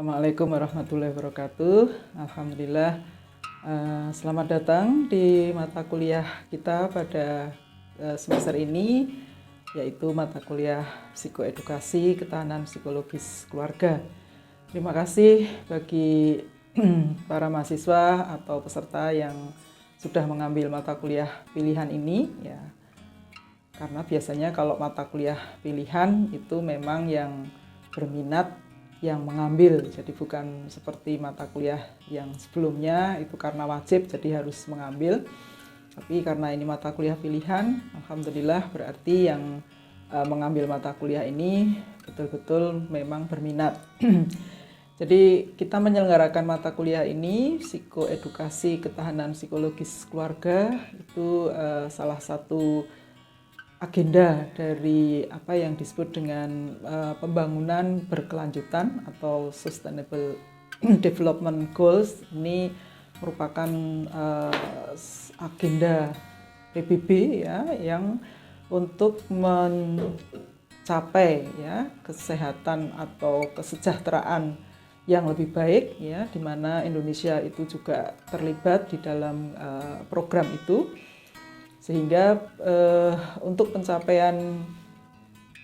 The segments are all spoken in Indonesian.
Assalamualaikum warahmatullahi wabarakatuh. Alhamdulillah, selamat datang di mata kuliah kita pada semester ini, yaitu mata kuliah Psikoedukasi Ketahanan Psikologis Keluarga. Terima kasih bagi para mahasiswa atau peserta yang sudah mengambil mata kuliah pilihan ini, ya. Karena biasanya kalau mata kuliah pilihan itu memang yang berminat yang mengambil, jadi bukan seperti mata kuliah yang sebelumnya itu karena wajib jadi harus mengambil, tapi karena ini mata kuliah pilihan, alhamdulillah berarti yang mengambil mata kuliah ini betul-betul memang berminat. Jadi kita menyelenggarakan mata kuliah ini, Psikoedukasi Ketahanan Psikologis Keluarga, itu salah satu agenda dari apa yang disebut dengan pembangunan berkelanjutan atau Sustainable Development Goals. Ini merupakan agenda PBB, ya, yang untuk mencapai, ya, kesehatan atau kesejahteraan yang lebih baik, ya, di mana Indonesia itu juga terlibat di dalam program itu. Sehingga untuk pencapaian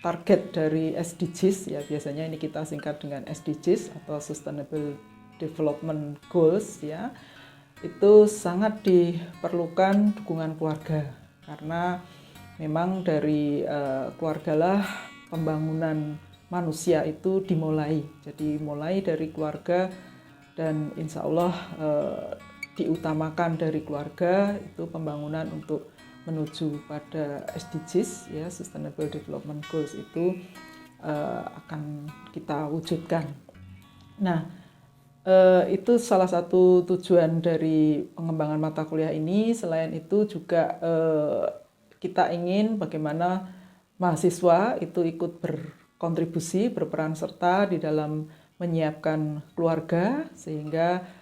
target dari SDGs, ya biasanya ini kita singkat dengan SDGs atau Sustainable Development Goals, ya, itu sangat diperlukan dukungan keluarga, karena memang dari keluargalah pembangunan manusia itu dimulai. Jadi mulai dari keluarga, dan insya Allah diutamakan dari keluarga itu pembangunan untuk menuju pada SDGs, ya, Sustainable Development Goals itu akan kita wujudkan. Nah, itu salah satu tujuan dari pengembangan mata kuliah ini. Selain itu juga kita ingin bagaimana mahasiswa itu ikut berkontribusi, berperan serta di dalam menyiapkan keluarga, sehingga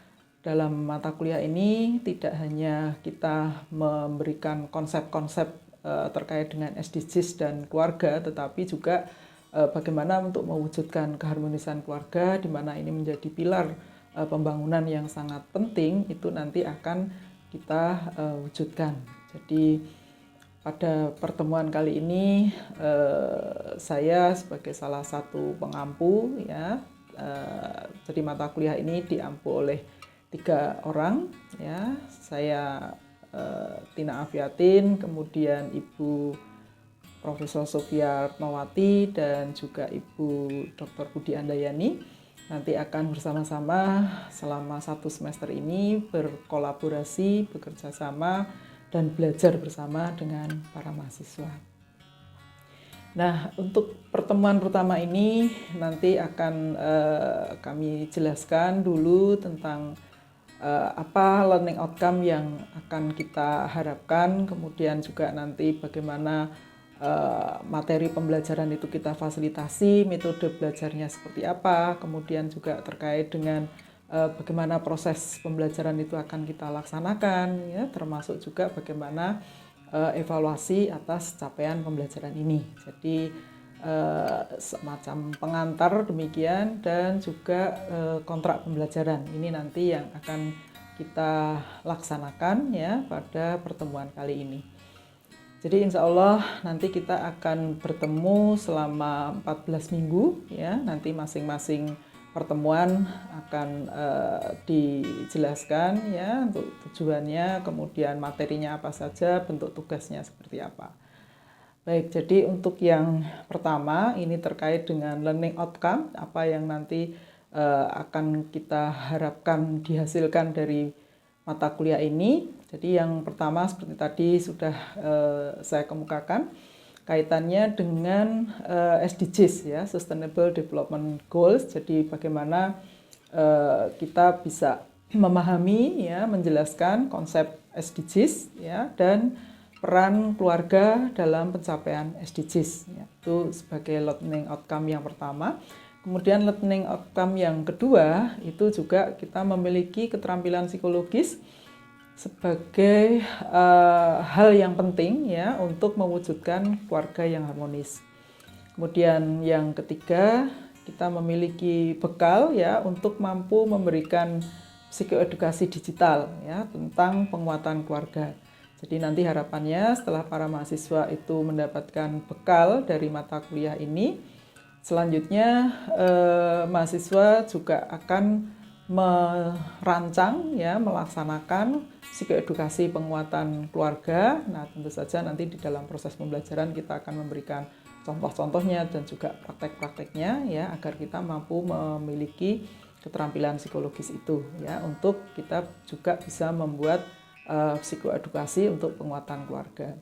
dalam mata kuliah ini tidak hanya kita memberikan konsep-konsep terkait dengan SDGs dan keluarga, tetapi juga bagaimana untuk mewujudkan keharmonisan keluarga, di mana ini menjadi pilar pembangunan yang sangat penting, itu nanti akan kita wujudkan. Jadi pada pertemuan kali ini saya sebagai salah satu pengampu, ya, jadi mata kuliah ini diampu oleh 3 orang, ya. Saya Tina Afiatin, kemudian Ibu Profesor Sofia Retnowati, dan juga Ibu Dr. Budi Andayani. Nanti akan bersama-sama selama 1 semester ini berkolaborasi, bekerja sama, dan belajar bersama dengan para mahasiswa. Nah, untuk pertemuan pertama ini nanti akan kami jelaskan dulu tentang apa learning outcome yang akan kita harapkan, kemudian juga nanti bagaimana materi pembelajaran itu kita fasilitasi, metode belajarnya seperti apa, kemudian juga terkait dengan bagaimana proses pembelajaran itu akan kita laksanakan, ya, termasuk juga bagaimana evaluasi atas capaian pembelajaran ini. Jadi semacam pengantar demikian, dan juga kontrak pembelajaran ini nanti yang akan kita laksanakan, ya, pada pertemuan kali ini. Jadi insya Allah nanti kita akan bertemu selama 14 minggu, ya. Nanti masing-masing pertemuan akan dijelaskan, ya, untuk tujuannya, kemudian materinya apa saja, bentuk tugasnya seperti apa. Baik, jadi untuk yang pertama ini terkait dengan learning outcome, apa yang nanti akan kita harapkan dihasilkan dari mata kuliah ini. Jadi yang pertama seperti tadi sudah saya kemukakan, kaitannya dengan SDGs, ya, Sustainable Development Goals. Jadi bagaimana kita bisa memahami, ya, menjelaskan konsep SDGs, ya, dan peran keluarga dalam pencapaian SDGs, ya, itu sebagai learning outcome yang pertama. Kemudian learning outcome yang kedua itu juga kita memiliki keterampilan psikologis sebagai hal yang penting, ya, untuk mewujudkan keluarga yang harmonis. Kemudian yang ketiga kita memiliki bekal ya untuk mampu memberikan psikoedukasi digital ya tentang penguatan keluarga. Jadi nanti harapannya setelah para mahasiswa itu mendapatkan bekal dari mata kuliah ini, selanjutnya mahasiswa juga akan merancang ya melaksanakan psikoedukasi penguatan keluarga. Nah, tentu saja nanti di dalam proses pembelajaran kita akan memberikan contoh-contohnya dan juga praktek-prakteknya ya agar kita mampu memiliki keterampilan psikologis itu ya untuk kita juga bisa membuat psikoedukasi untuk penguatan keluarga.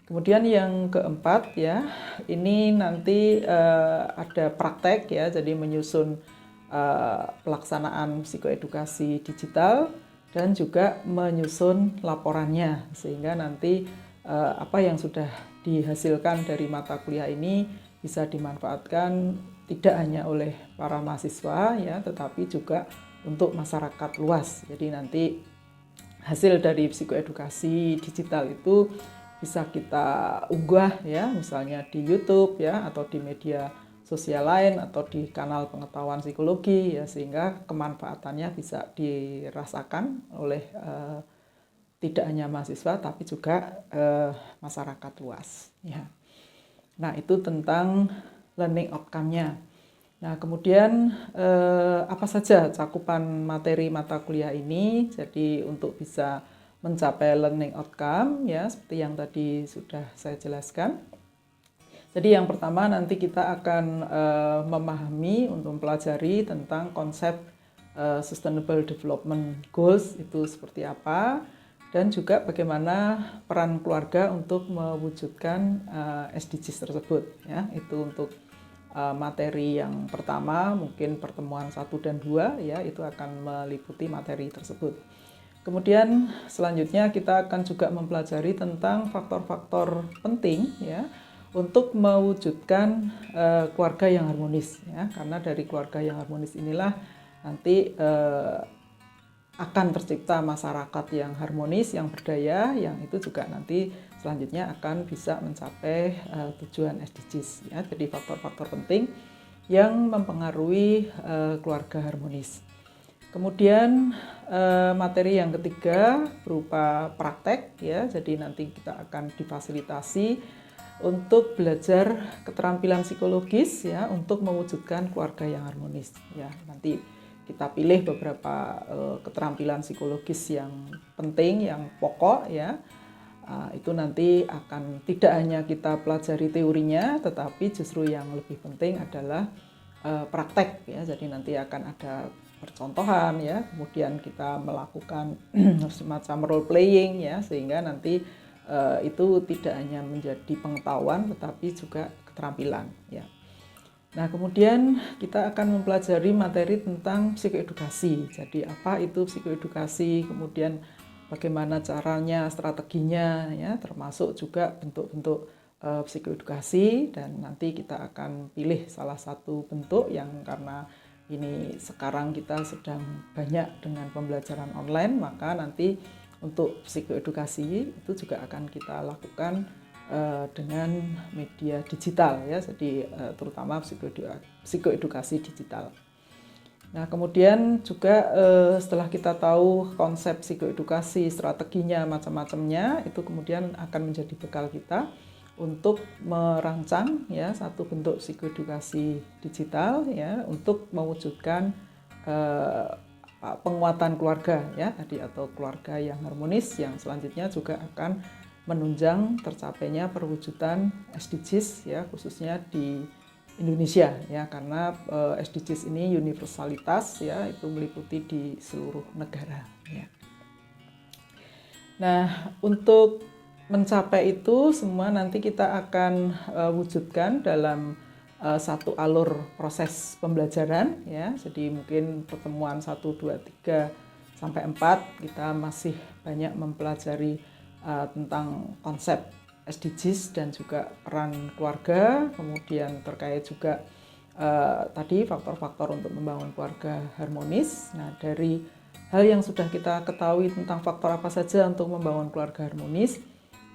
Kemudian yang keempat ya, ini nanti ada praktek ya, jadi menyusun pelaksanaan psikoedukasi digital dan juga menyusun laporannya sehingga nanti apa yang sudah dihasilkan dari mata kuliah ini bisa dimanfaatkan tidak hanya oleh para mahasiswa ya tetapi juga untuk masyarakat luas. Jadi nanti hasil dari psikoedukasi digital itu bisa kita unggah ya misalnya di YouTube ya atau di media sosial lain atau di kanal pengetahuan psikologi ya sehingga kemanfaatannya bisa dirasakan oleh tidak hanya mahasiswa tapi juga masyarakat luas ya. Nah, itu tentang learning outcome-nya. Nah, kemudian apa saja cakupan materi mata kuliah ini? Jadi untuk bisa mencapai learning outcome ya seperti yang tadi sudah saya jelaskan. Jadi yang pertama nanti kita akan memahami untuk mempelajari tentang konsep Sustainable Development Goals itu seperti apa dan juga bagaimana peran keluarga untuk mewujudkan SDGs tersebut ya. Itu untuk materi yang pertama, mungkin pertemuan 1 dan 2 ya, itu akan meliputi materi tersebut. Kemudian selanjutnya kita akan juga mempelajari tentang faktor-faktor penting ya untuk mewujudkan keluarga yang harmonis ya, karena dari keluarga yang harmonis inilah nanti akan tercipta masyarakat yang harmonis, yang berdaya, yang itu juga nanti selanjutnya akan bisa mencapai tujuan SDGs ya. Jadi faktor-faktor penting yang mempengaruhi keluarga harmonis. Kemudian materi yang ketiga berupa praktek ya. Jadi nanti kita akan difasilitasi untuk belajar keterampilan psikologis ya untuk mewujudkan keluarga yang harmonis ya. Nanti kita pilih beberapa keterampilan psikologis yang penting, yang pokok ya. Itu nanti akan tidak hanya kita pelajari teorinya, tetapi justru yang lebih penting adalah praktek ya. Jadi nanti akan ada percontohan ya, kemudian kita melakukan semacam role playing ya, sehingga nanti itu tidak hanya menjadi pengetahuan, tetapi juga keterampilan ya. Nah, kemudian kita akan mempelajari materi tentang psikoedukasi. Jadi apa itu psikoedukasi, kemudian bagaimana caranya, strateginya, ya, termasuk juga bentuk-bentuk psikoedukasi. Dan nanti kita akan pilih salah satu bentuk yang karena ini sekarang kita sedang banyak dengan pembelajaran online, maka nanti untuk psikoedukasi itu juga akan kita lakukan dengan media digital ya, jadi terutama psikoedukasi digital. Nah, kemudian juga setelah kita tahu konsep psikoedukasi, strateginya, macam-macamnya, itu kemudian akan menjadi bekal kita untuk merancang ya satu bentuk psikoedukasi digital ya untuk mewujudkan penguatan keluarga ya tadi atau keluarga yang harmonis yang selanjutnya juga akan menunjang tercapainya perwujudan SDGs ya khususnya di Indonesia ya karena SDGs ini universalitas ya itu meliputi di seluruh negara ya. Nah, untuk mencapai itu semua nanti kita akan wujudkan dalam satu alur proses pembelajaran ya. Jadi mungkin pertemuan 1, 2, 3 sampai 4 kita masih banyak mempelajari tentang konsep SDGs dan juga peran keluarga, kemudian terkait juga tadi faktor-faktor untuk membangun keluarga harmonis. Nah, dari hal yang sudah kita ketahui tentang faktor apa saja untuk membangun keluarga harmonis,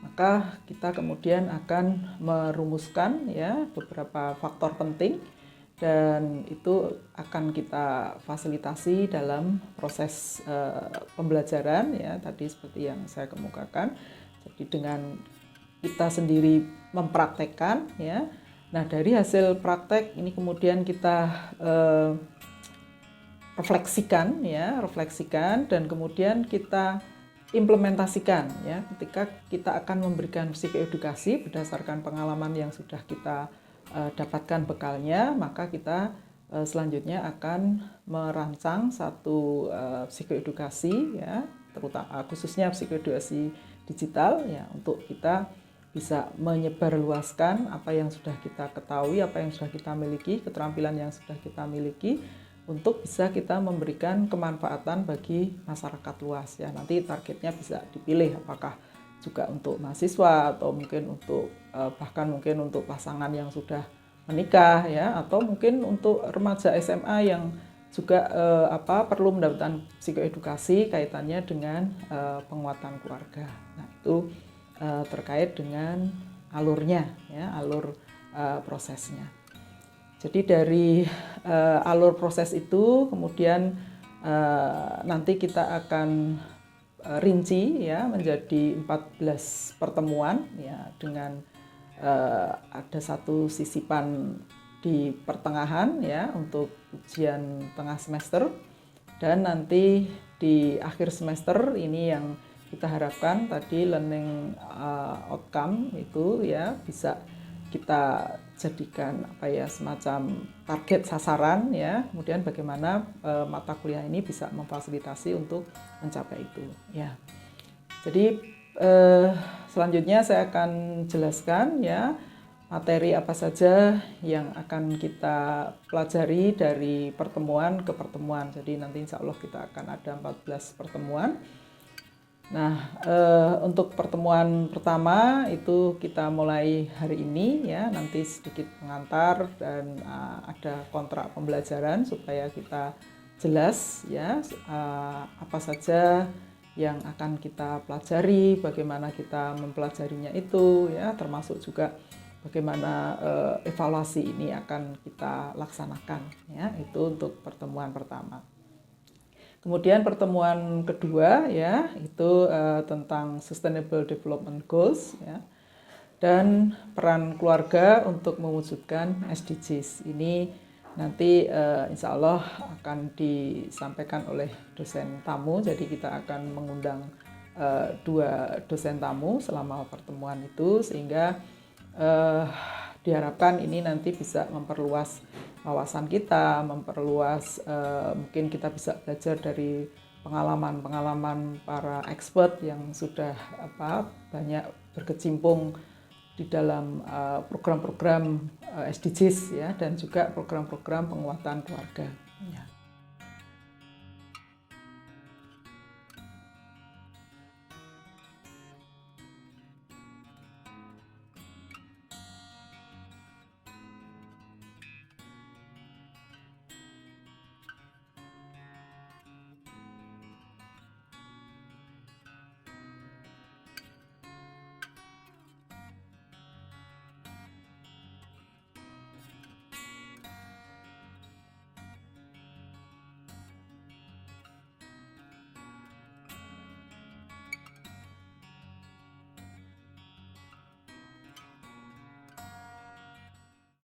maka kita kemudian akan merumuskan ya beberapa faktor penting dan itu akan kita fasilitasi dalam proses pembelajaran ya, tadi seperti yang saya kemukakan. Jadi dengan kita sendiri mempraktekkan ya. Nah, dari hasil praktek ini kemudian kita refleksikan dan kemudian kita implementasikan ya, ketika kita akan memberikan psikoedukasi berdasarkan pengalaman yang sudah kita dapatkan bekalnya, maka kita selanjutnya akan merancang satu psikoedukasi ya, terutama khususnya psikoedukasi digital ya, untuk kita bisa menyebarluaskan apa yang sudah kita ketahui, apa yang sudah kita miliki, keterampilan yang sudah kita miliki, untuk bisa kita memberikan kemanfaatan bagi masyarakat luas ya. Nanti targetnya bisa dipilih apakah juga untuk mahasiswa atau mungkin untuk bahkan mungkin untuk pasangan yang sudah menikah ya, atau mungkin untuk remaja SMA yang juga perlu mendapatkan psikoedukasi kaitannya dengan penguatan keluarga. Nah, itu terkait dengan alurnya ya, alur prosesnya. Jadi dari alur proses itu kemudian nanti kita akan rinci ya menjadi 14 pertemuan ya, dengan ada satu sisipan di pertengahan ya untuk ujian tengah semester, dan nanti di akhir semester ini yang kita harapkan tadi learning outcome itu ya bisa kita jadikan semacam target sasaran ya, kemudian bagaimana mata kuliah ini bisa memfasilitasi untuk mencapai itu ya. Jadi selanjutnya saya akan jelaskan ya materi apa saja yang akan kita pelajari dari pertemuan ke pertemuan. Jadi nanti insya Allah kita akan ada 14 pertemuan. Nah, untuk pertemuan pertama itu kita mulai hari ini ya, nanti sedikit pengantar dan ada kontrak pembelajaran supaya kita jelas ya apa saja yang akan kita pelajari, bagaimana kita mempelajarinya itu ya, termasuk juga bagaimana evaluasi ini akan kita laksanakan ya, itu untuk pertemuan pertama. Kemudian pertemuan kedua ya itu tentang Sustainable Development Goals ya, dan peran keluarga untuk mewujudkan SDGs. Ini nanti insya Allah akan disampaikan oleh dosen tamu. Jadi kita akan mengundang 2 dosen tamu selama pertemuan itu, sehingga diharapkan ini nanti bisa memperluas wawasan kita, memperluas mungkin kita bisa belajar dari pengalaman-pengalaman para expert yang sudah banyak berkecimpung di dalam program-program SDGs ya, dan juga program-program penguatan keluarga. Ya.